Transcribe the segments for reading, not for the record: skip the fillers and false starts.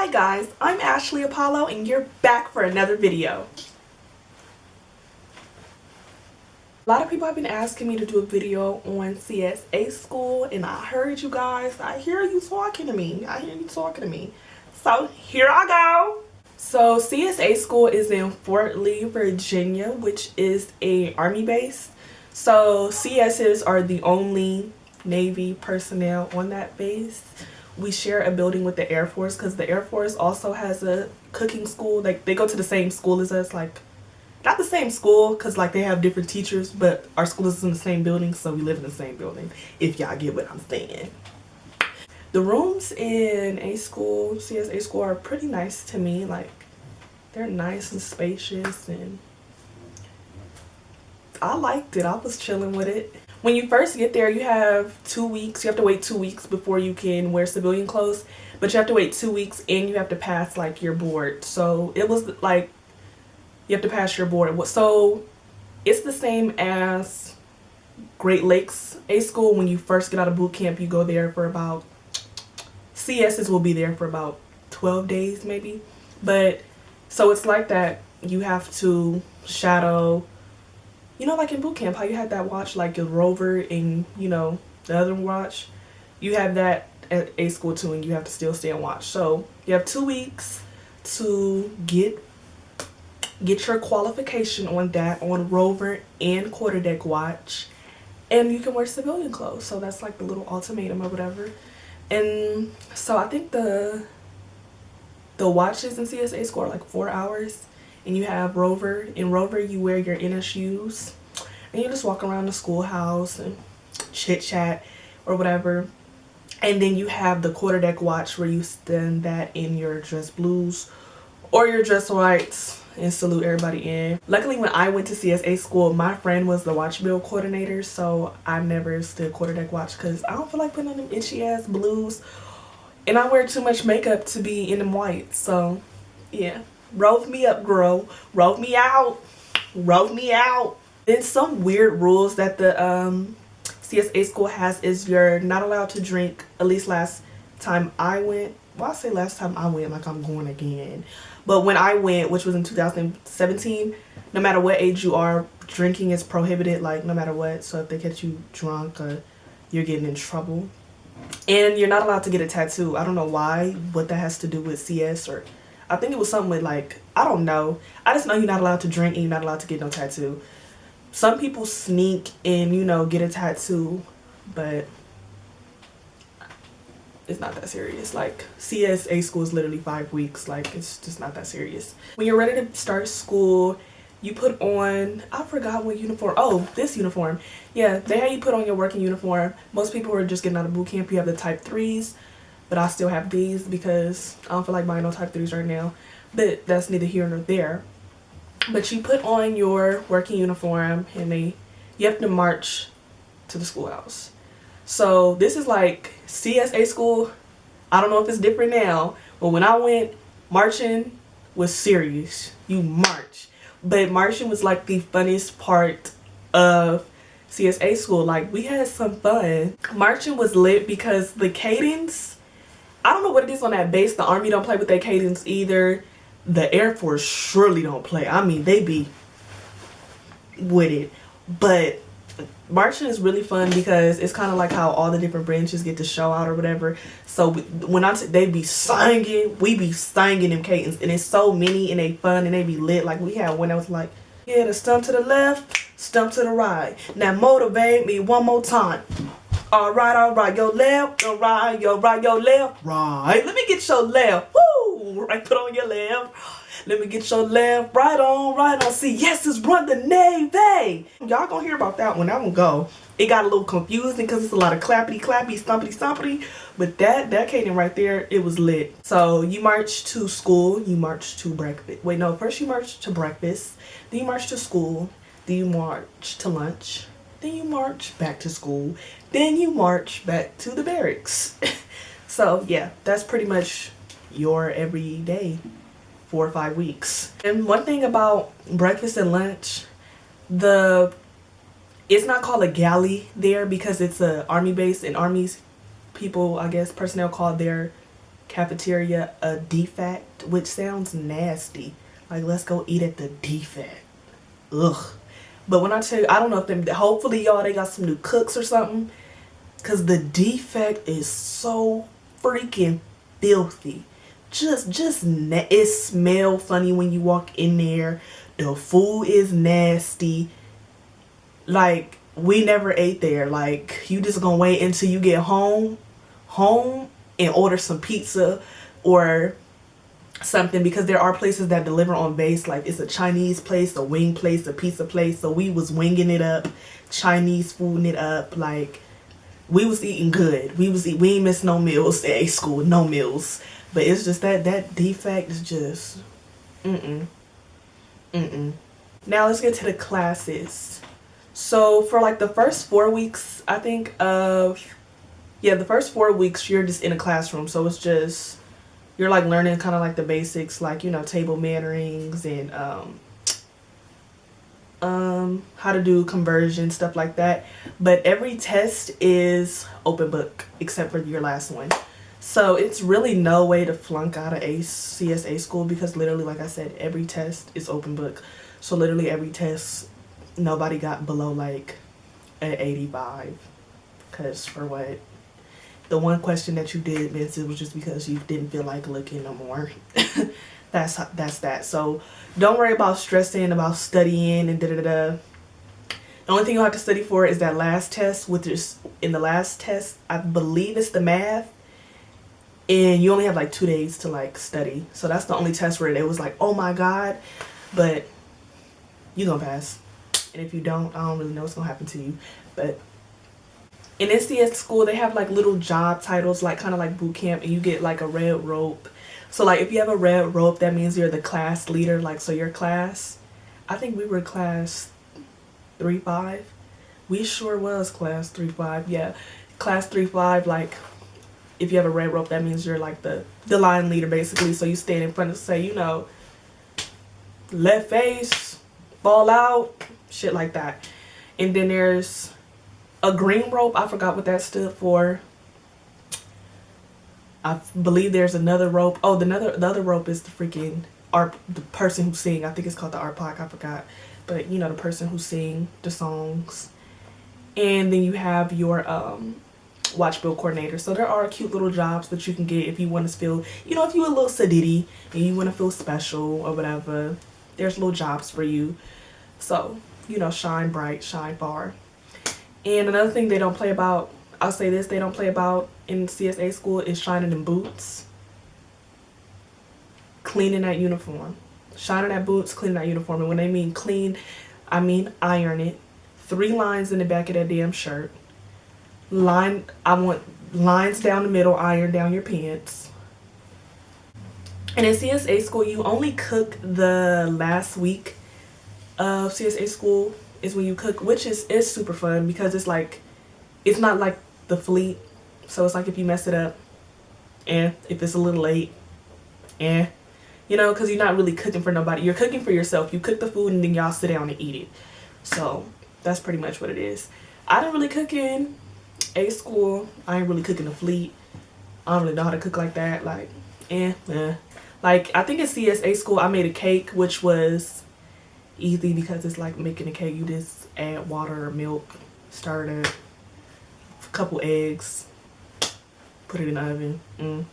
Hi guys, I'm Ashley Apollo and you're back for another video. A lot of people have been asking me to do a video on CSA school, and I heard you guys. I hear you talking to me. So here I go. So CSA school is in Fort Lee, Virginia, which is a Army base. So CSs are the only Navy personnel on that base. We share a building with the Air Force because the Air Force also has a cooking school. Like, they go to the same school as us, like not the same school because like they have different teachers, but our school is in the same building, so we live in the same building, if y'all get what I'm saying. The rooms in CSA school are pretty nice to me. Like, they're nice and spacious, and I liked it. I was chilling with it. When you first get there, you have 2 weeks. You have to wait 2 weeks before you can wear civilian clothes. But you have to wait 2 weeks and you have to pass like your board. So it was like you have to pass your board. So it's the same as Great Lakes A school. When you first get out of boot camp, you go there for about, CSs will be there for about 12 days maybe. But so it's like that. You have to shadow, you know, like in boot camp, how you had that watch, like your rover and, you know, the other watch. You have that at A school too, and you have to still stay and watch. So you have 2 weeks to get your qualification on that, on rover and quarterdeck watch, and you can wear civilian clothes. So that's like the little ultimatum or whatever. And so I think the watches in CSA school are like 4 hours. And you have rover. In rover, you wear your NSUs and you just walk around the schoolhouse and chit chat or whatever. And then you have the quarterdeck watch where you stand that in your dress blues or your dress whites and salute everybody in. Luckily, when I went to CSA school, my friend was the watch bill coordinator, so I never stood quarterdeck watch because I don't feel like putting on them itchy ass blues, and I wear too much makeup to be in them whites. So yeah. Roll me up, girl. Roll me out. Roll me out. Then some weird rules that the CSA school has is you're not allowed to drink, at least last time I went. Well, I say last time I went like I'm going again. But when I went, which was in 2017, no matter what age you are, drinking is prohibited, like no matter what. So if they catch you drunk, you're getting in trouble. And you're not allowed to get a tattoo. I don't know why, what that has to do with CS, or I think it was something with like, I don't know. I just know you're not allowed to drink and you're not allowed to get no tattoo. Some people sneak and, you know, get a tattoo, but it's not that serious. Like, CSA school is literally 5 weeks. Like, it's just not that serious. When you're ready to start school, you put on, I forgot what uniform. Oh, this uniform. Yeah, they have you put on your working uniform. Most people are just getting out of boot camp. You have the type 3s. But I still have these because I don't feel like buying no type 3s right now. But that's neither here nor there. But you put on your working uniform and you have to march to the schoolhouse. So this is like CSA school. I don't know if it's different now, but when I went, marching was serious. You march. But marching was like the funniest part of CSA school. Like, we had some fun. Marching was lit because the cadence, I don't know what it is on that base. The Army don't play with their cadence either. The Air Force surely don't play. I mean, they be with it. But marching is really fun because it's kind of like how all the different branches get to show out or whatever. So when they be singing, we be singing them cadence. And it's so many and they fun and they be lit. Like, we had one that was like, yeah, the stump to the left, stump to the right. Now motivate me one more time. All right, your left, your right, your right, your left, right. Let me get your left, woo, right, put on your left. Let me get your left, right on, see, yes, it's Run the Navy. Y'all gonna hear about that one, go. It got a little confusing because it's a lot of clappity, clappy, stumpity, stumpity, but that cadence right there, it was lit. So you march to school, you march to breakfast. Wait, no, first you march to breakfast, then you march to school, then you march to lunch, then you march back to school, then you march back to the barracks. So yeah, that's pretty much your everyday 4 or 5 weeks. And one thing about breakfast and lunch, it's not called a galley there because it's a Army base, and Army's people, I guess, personnel call their cafeteria a defect, which sounds nasty. Like, let's go eat at the defect. Ugh. But when I tell you, I don't know if they, hopefully y'all, they got some new cooks or something. Because the defect is so freaking filthy. It smells funny when you walk in there. The food is nasty. Like, we never ate there. Like, you just gonna wait until you get home and order some pizza or something, because there are places that deliver on base. Like, it's a Chinese place, a wing place, a pizza place. So we was winging it up, Chinese fooding it up. Like, we was eating good. We ain't missed no meals at A school, no meals. But it's just that defect is just Now let's get to the classes. So for like the first 4 weeks, I think the first 4 weeks you're just in a classroom. So it's just, you're like learning kind of like the basics, like, you know, table mannerings and how to do conversion, stuff like that. But every test is open book except for your last one. So it's really no way to flunk out of CSA school, because literally, like I said, every test is open book. So literally every test, nobody got below like an 85. Because for what? The one question that you did miss, it was just because you didn't feel like looking no more. That's that. So don't worry about stressing about studying and da-da-da. The only thing you'll have to study for is that last test, which is, in the last test, I believe it's the math. And you only have like 2 days to like study. So that's the only test where it was like, oh my God. But you're gonna pass. And if you don't, I don't really know what's gonna happen to you. But in NCS school, they have like little job titles, like kind of like boot camp, and you get like a red rope. So like if you have a red rope, that means you're the class leader. Like, so your class, I think we were class 3-5. We sure was class 3-5. Yeah, class 3-5. Like, if you have a red rope, that means you're like the line leader basically. So you stand in front and say, you know, left face, ball out, shit like that. And then there's a green rope. I forgot what that stood for. I believe there's another rope. Oh, the other rope is the freaking art, the person who sing. I think it's called the art block. I forgot. But you know, the person who sing the songs. And then you have your watch bill coordinator. So there are cute little jobs that you can get if you want to feel, you know, if you're a little sedity and you want to feel special or whatever. There's little jobs for you. So, you know, shine bright, shine far. And another thing they don't play about, I'll say this, they don't play about in CSA school is shining in boots. Cleaning that uniform. Shining that boots, cleaning that uniform. And when they mean clean, I mean iron it. 3 lines in the back of that damn shirt. I want lines down the middle, iron down your pants. And in CSA school, you only cook the last week of CSA school is when you cook, which is super fun, because it's like, it's not like the fleet. So it's like if you mess it up, and if it's a little late, you know, because you're not really cooking for nobody. You're cooking for yourself. You cook the food and then y'all sit down and eat it. So that's pretty much what it is. I didn't really cook in A school. I ain't really cooking the fleet. I don't really know how to cook like that. Like, Like, I think in CSA school, I made a cake, which was easy because it's like making a cake. You just add water or milk, stir it up, a couple eggs, put it in the oven.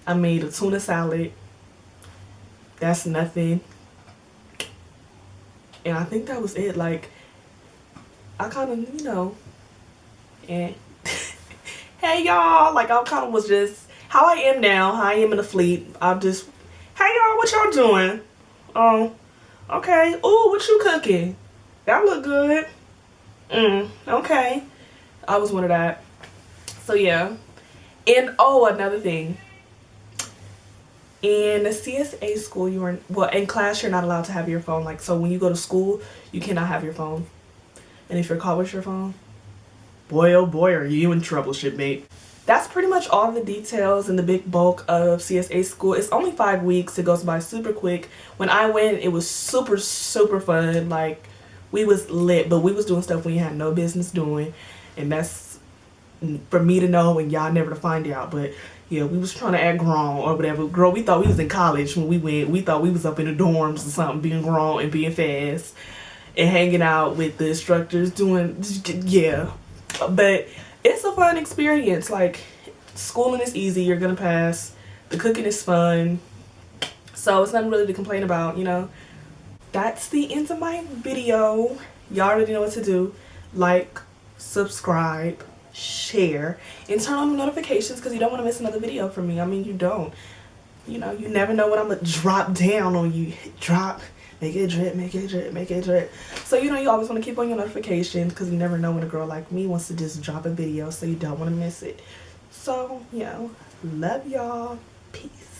I made a tuna salad. That's nothing. And I think that was it. Like, I kind of, you know, and hey y'all, like I kind of was just how I am now, how I am in the fleet. I'm just, hey y'all, what y'all doing? Okay. Ooh, what you cooking? That look good. Okay. I was one of that. So yeah. And oh, another thing. In the CSA school, in class, you're not allowed to have your phone. Like, so when you go to school, you cannot have your phone. And if you're caught with your phone, boy, oh boy, are you in trouble, shipmate. That's pretty much all the details and the big bulk of CSA school. It's only 5 weeks. It goes by super quick. When I went, it was super, super fun. Like, we was lit, but we was doing stuff we had no business doing. And that's for me to know and y'all never to find out. But yeah, we was trying to act grown or whatever. Girl, we thought we was in college when we went. We thought we was up in the dorms or something, being grown and being fast and hanging out with the instructors doing, yeah. But it's a fun experience. Like, schooling is easy, you're gonna pass. The cooking is fun. So it's nothing really to complain about, you know. That's the end of my video. Y'all already know what to do. Like, subscribe, share, and turn on the notifications because you don't want to miss another video from me. I mean, you don't. You know, you never know when I'm gonna drop down on you. Drop, make it drip, make it drip, make it drip. So, you know, you always want to keep on your notifications because you never know when a girl like me wants to just drop a video, so you don't want to miss it. So, you know, love y'all. Peace.